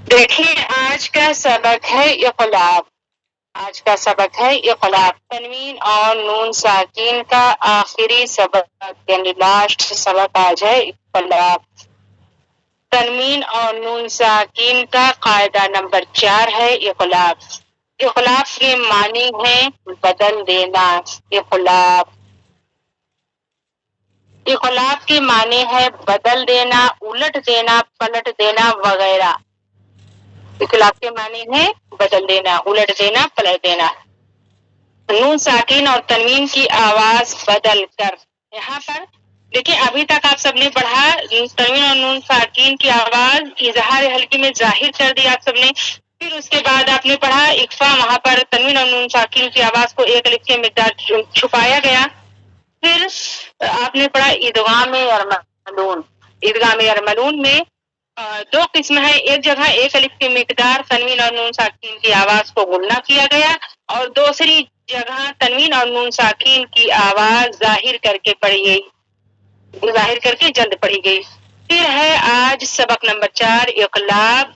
دیکھیے آج کا سبق ہے اقلاب. آج کا سبق ہے اقلاب. تنوین اور نون ساکین کا آخری سبق یعنی لاسٹ سبق آج ہے اقلاب. تنوین اور نون ساکین کا قاعدہ نمبر 4 ہے اقلاب. اقلاب کے معنی ہے بدل دینا. اقلاب اقلاب کے معنی ہے بدل دینا، الٹ دینا، پلٹ دینا وغیرہ. اقلاب کے معنی ہے بدل دینا، الٹ دینا، پلٹ دینا. نون ساکین اور تنوین کی آواز بدل کر. یہاں پر دیکھیں ابھی تک آپ سب نے پڑھا تنوین اور نون ساکین کی آواز اظہار حلقی میں ظاہر کر دی آپ سب نے. پھر اس کے بعد آپ نے پڑھا اخفا، وہاں پر تنوین اور نون ساکین کی آواز کو ایک الف کی مقدار چھپایا گیا. پھر آپ نے پڑھا ادغام ارملون. ادغام ارملون میں دو قسم ہے. ایک جگہ ایک الف کی مقدار تنوین اور نون ساکین کی آواز کو غنہ کیا گیا اور دوسری جگہ تنوین اور نون ساکین کی آواز ظاہر کر کے پڑھی گئی، ظاہر کر کے جلد پڑھی گئی. پھر ہے آج سبق نمبر 4 اقلاب،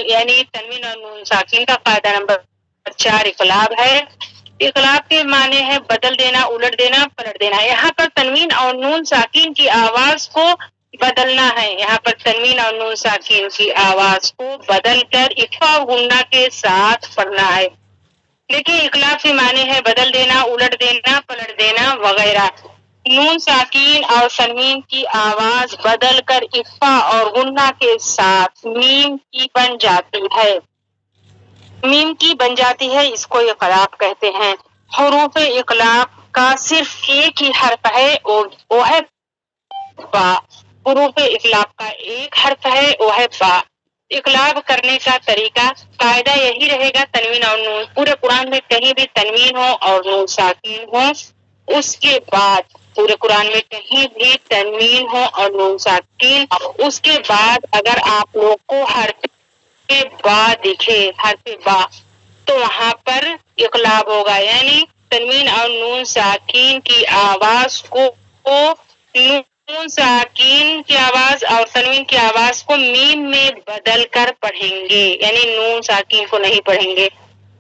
یعنی تنوین اور نون ساکین کا قاعدہ نمبر 4 اقلاب ہے. اقلاب کے معنی ہے بدل دینا، الٹ دینا، پلٹ دینا. یہاں پر تنوین اور نون ساکین کی آواز کو بدلنا ہے. یہاں پر تنوین اور نون ساکین کی آواز کو بدل کر اخفا غنہ کے ساتھ پڑھنا ہے. لیکن اقلاب کے معنی ہے بدل دینا، الٹ دینا، پلٹ دینا وغیرہ. نون ساکین اور تنوین کی آواز بدل کر اخفا اور غنہ کے ساتھ میم کی بن جاتی ہے. میم کی بن جاتی ہے، اس کو اقلاب کہتے ہیں. حروف اقلاب کا صرف ایک ہی حرف ہے، وہ ہے با. حروف اقلاب کا ایک حرف ہے، وہ ہے با. اقلاب کرنے کا طریقہ قاعدہ یہی رہے گا تنوین اور نون. پورے قرآن میں کہیں بھی تنوین ہو اور نون ساکین ہو، اس کے بعد پورے قرآن میں کہیں بھی تنوین ہو اور نون ساکین، اس کے بعد اگر آپ لوگ کو حرف با دکھے، حرف با، تو وہاں پر اقلاب ہوگا. یعنی تنوین اور نون ساکین کی آواز کو نون ساکین کی آواز اور تنوین کی آواز کو میم میں بدل کر پڑھیں گے. یعنی نون ساکین کو نہیں پڑھیں گے،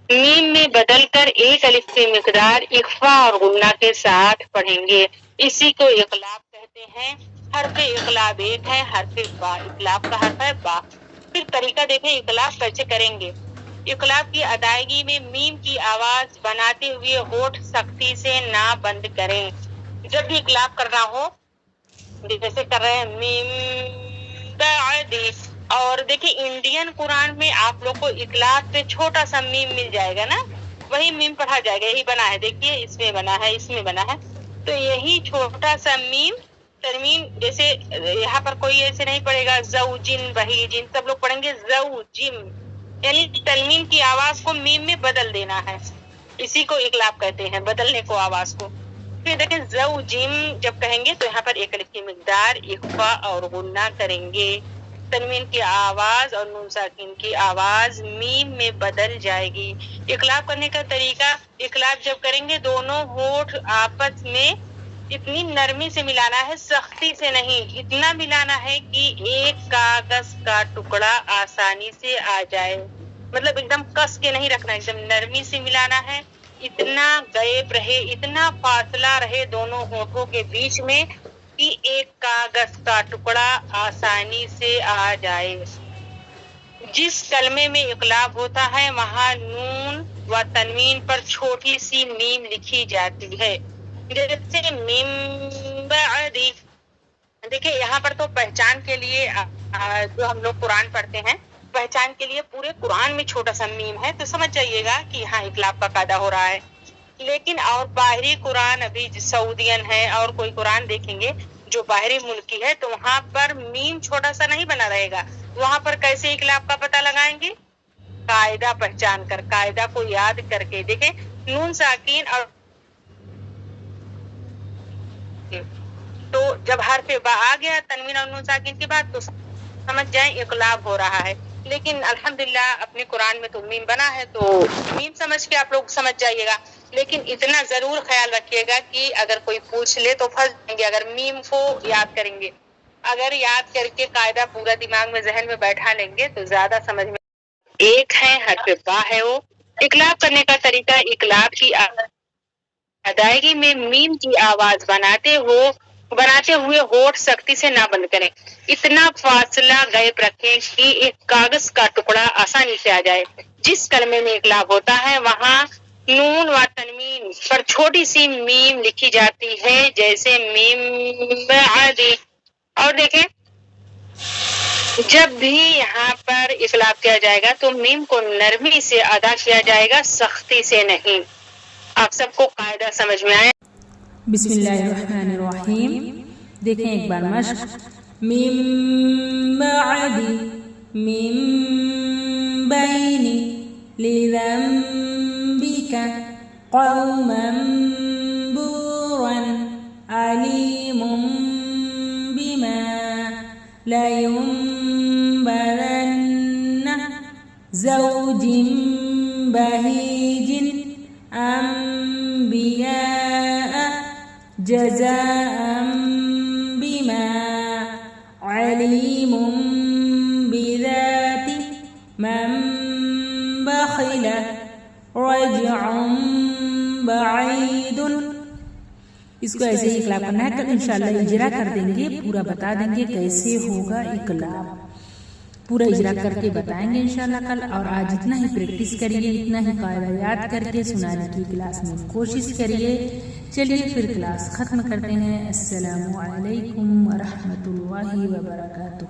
میم میں بدل کر ایک الف کی مقدار اخفا اور غنہ کے ساتھ پڑھیں گے. اسی کو اقلاب کہتے ہیں. حرف اقلاب ایک ہے، حرف با. اقلاب کا حرف ہے با. پھر طریقہ دیکھیں اقلاب کیسے کریں گے. اقلاب کی ادائیگی میں میم کی آواز بناتے ہوئے ہونٹ سختی سے نہ بند کریں. جب بھی اقلاب کرنا ہو جیسے کر رہے ہیں میم بعد، اور دیکھیں انڈین قرآن میں آپ لوگ کو اقلاب پہ چھوٹا سا میم مل جائے گا نا، وہی میم پڑھا جائے گا. یہی بنا ہے، دیکھیے اس میں بنا ہے، اس میں بنا ہے. تو یہی چھوٹا سا میم تنوین، جیسے یہاں پر کوئی ایسے نہیں پڑھے گا زوجن بہیجن، سب لوگ پڑھیں گے زوجم. یعنی تنوین کی آواز کو میم میں بدل دینا ہے. اسی کو اقلاب کہتے ہیں، بدلنے کو آواز کو. پھر دیکھیں زوجم جب کہیں گے تو یہاں پر ایک الف کی مقدار اخفا اور غنہ کریں گے. تنوین کی آواز اور نون ساکین کی آواز میم میں بدل جائے گی. اقلاب کرنے کا طریقہ، اقلاب جب کریں گے دونوں ہونٹ آپس میں اتنی نرمی سے ملانا ہے، سختی سے نہیں. اتنا ملانا ہے کہ ایک کاغذ کا ٹکڑا آسانی سے آ جائے. مطلب ایک دم کس کے نہیں رکھنا، ایک دم نرمی سے ملانا ہے. اتنا غیب رہے، اتنا فاصلہ رہے دونوں ہونٹوں کے بیچ میں کہ ایک کاغذ کا ٹکڑا آسانی سے آ جائے. جس کلمے میں اقلاب ہوتا ہے وہاں نون و تنوین پر چھوٹی سی میم لکھی جاتی ہے. جیسے میم بعد. دیکھیں یہاں پر تو پہچان کے لیے جو ہم لوگ قرآن پڑھتے ہیں، پہچان کے لیے پورے قرآن میں چھوٹا سا میم ہے، تو سمجھ جائیے گا کہ یہاں اقلاب کا قاعدہ ہو رہا ہے. لیکن اور باہری قرآن، ابھی سعودین ہے اور کوئی قرآن دیکھیں گے جو باہری ملکی ہے، تو وہاں پر میم چھوٹا سا نہیں بنا رہے گا. وہاں پر کیسے اقلاب کا پتہ لگائیں گے؟ قاعدہ پہچان کر، قاعدہ کو یاد کر کے. دیکھیں نون ساکین اور تو جب حرف با آ گیا تنوین اور نون ساکین کے بعد تو سمجھ جائیں اقلاب ہو رہا ہے. لیکن الحمدللہ اپنے قرآن میں تو میم بنا ہے، تو میم سمجھ کے آپ لوگ سمجھ جائیے گا. لیکن اتنا ضرور خیال رکھیے گا کہ اگر کوئی پوچھ لے تو پھنس جائیں گے اگر میم کو یاد کریں گے. اگر یاد کر کے قاعدہ پورا دماغ میں ذہن میں بیٹھا لیں گے تو زیادہ سمجھ میں. ایک ہے حرف با ہے وہ. اقلاب کرنے کا طریقہ اقلاب کی ادائیگی میں میم کی آواز بناتے ہوئے ہونٹ سختی سے نہ بند کریں. اتنا فاصلہ غائب رکھیں کہ ایک کاغذ کا ٹکڑا آسانی سے آ جائے. جس کلمے میں اقلاب ہوتا ہے وہاں نون و تنوین پر چھوٹی سی میم لکھی جاتی ہے جیسے میم بعدی. اور دیکھیں جب بھی یہاں پر اقلاب کیا جائے گا تو میم کو نرمی سے ادا کیا جائے گا، سختی سے نہیں. آپ سب کو قاعدہ سمجھ میں آیا؟ بسم اللہ الرحمن الرحیم. دیکھیں ایک بار مشق. من بعد من بین لذنبک قوما بورا علیم بما لینبذن زوج بهیج انبیاء جزاء بما علیم بذات من بخل رجع بعید. اس کو ایسے ہی اقلاب کرنا ہے. کل انشاءاللہ اجرا کر دیں گے، پورا بتا دیں گے کیسے ہوگا اقلاب، پورا اجرا کر کے بتائیں گے انشاءاللہ کل. اور آج اتنا ہی پریکٹس کریے، اتنا ہی قاعدہ یاد کر کے سنانے کی کلاس میں کوشش کریے. چلیے پھر کلاس ختم کرتے ہیں. السلام علیکم ورحمۃ اللہ وبرکاتہ.